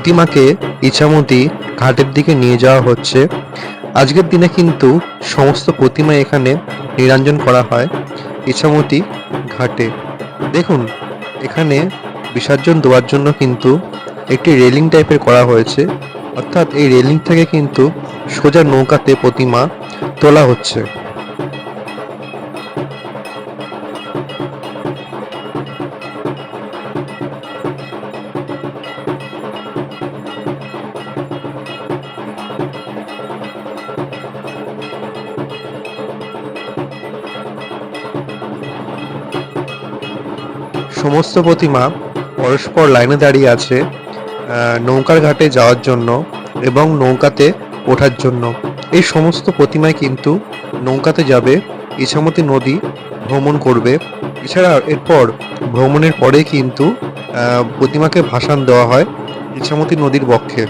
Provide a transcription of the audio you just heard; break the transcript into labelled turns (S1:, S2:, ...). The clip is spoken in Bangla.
S1: প্রতিমাকে ইছামতি ঘাটের দিকে নিয়ে যাওয়া হচ্ছে। আজকের দিনে কিন্তু সমস্ত প্রতিমা এখানে নিরঞ্জন করা হয় ইছামতি ঘাটে। দেখুন, এখানে বিসর্জন দেওয়ার জন্য কিন্তু একটি রেলিং টাইপের করা হয়েছে, অর্থাৎ এই রেলিং থেকে কিন্তু সোজা নৌকাতে প্রতিমা তোলা হচ্ছে। সমস্ত প্রতিমা পরস্পর লাইনে দাঁড়িয়ে আছে নৌকার ঘাটে যাওয়ার জন্য এবং নৌকাতে ওঠার জন্য। এই সমস্ত প্রতিমায় কিন্তু নৌকাতে যাবে, ইছামতি নদী ভ্রমণ করবে। এছাড়া এরপর ভ্রমণের পরে কিন্তু প্রতিমাকে ভাসান দেওয়া হয় ইছামতি নদীর বক্ষে।